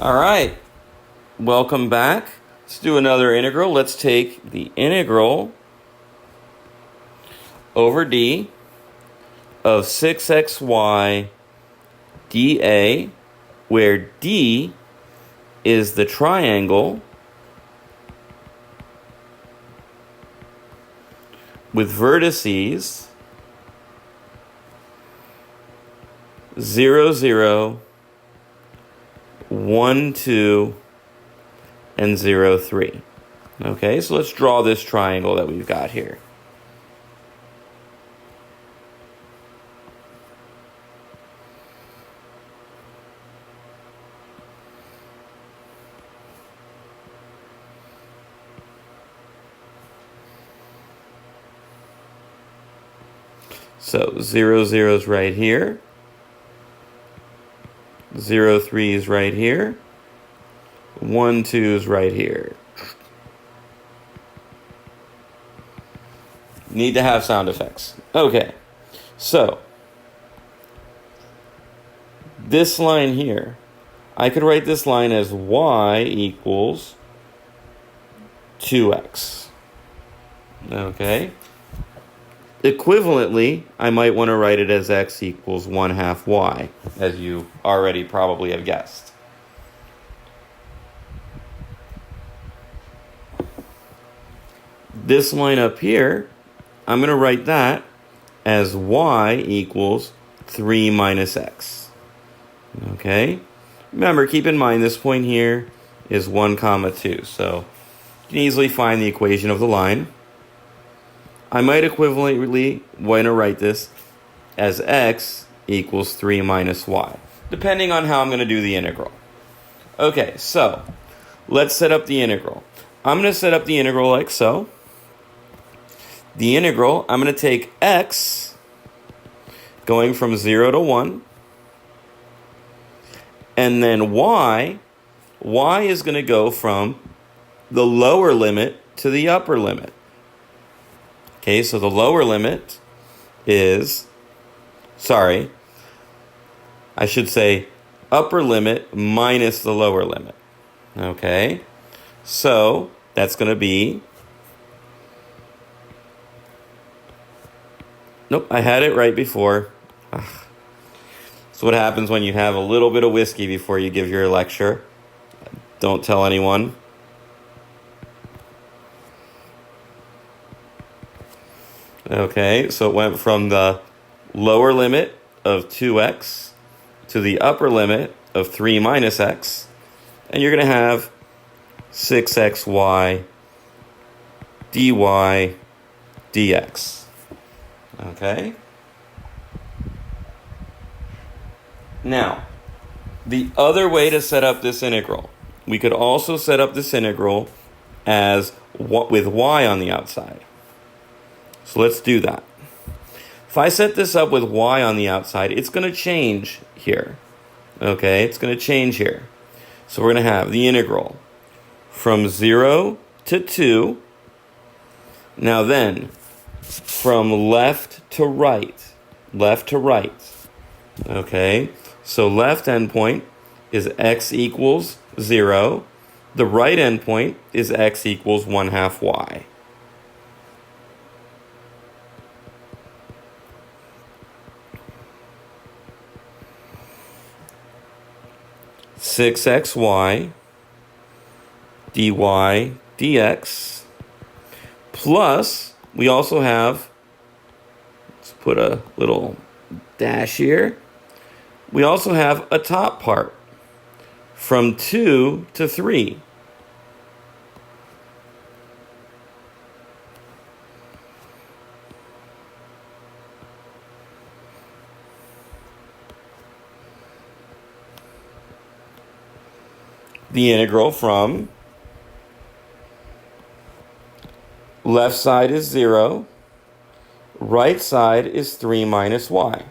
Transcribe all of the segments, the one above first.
All right, welcome back. Let's do another integral. Let's take the integral over d of 6xy dA, where D is the triangle with vertices 0, 0, 1, 2, and 0, 3. Okay, so let's draw this triangle that we've got here. So 0, 0 is right here. 0, 3 is right here. 1, 2 is right here. Need to have sound effects. Okay, so this line here, I could write this line as y equals 2x. Okay. Equivalently, I might want to write it as x equals 1/2 y, as you already probably have guessed. This line up here, I'm going to write that as y equals 3 minus x. Okay? Remember, keep in mind this point here is 1, 2. So you can easily find the equation of the line. I might equivalently want to write this as x equals 3 minus y, depending on how I'm going to do the integral. Okay, so let's set up the integral. I'm going to set up the integral like so. The integral, I'm going to take x going from 0 to 1, and then y is going to go from the lower limit to the upper limit. Okay, so the lower limit is, I should say upper limit minus the lower limit. Okay, so that's going to be, nope, I had it right before. Ugh. That's what happens when you have a little bit of whiskey before you give your lecture. Don't tell anyone. Okay, so it went from the lower limit of 2x to the upper limit of 3 minus x. And you're going to have 6xy dy dx. Okay? Now, the other way to set up this integral, we could also set up this integral as with y on the outside. So let's do that. If I set this up with y on the outside, it's going to change here. Okay, it's going to change here. So we're going to have the integral from 0 to 2. Now then, from left to right. Okay, so left endpoint is x equals 0. The right endpoint is x equals 1/2 y. 6xy dy dx plus, we also have, let's put a little dash here, we also have a top part from 2 to 3. The integral from left side is 0, right side is 3 minus y.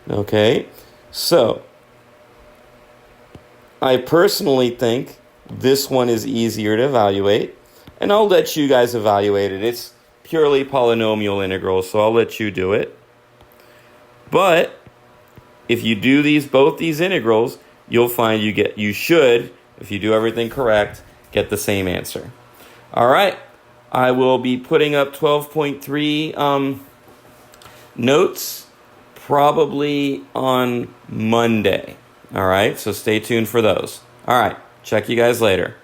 Okay, so I personally think this one is easier to evaluate. And I'll let you guys evaluate it. It's purely polynomial integrals, so I'll let you do it. But if you do both these integrals, you'll find you should, if you do everything correct, get the same answer. All right. I will be putting up 12.3 notes probably on Monday. All right. So stay tuned for those. All right. Check you guys later.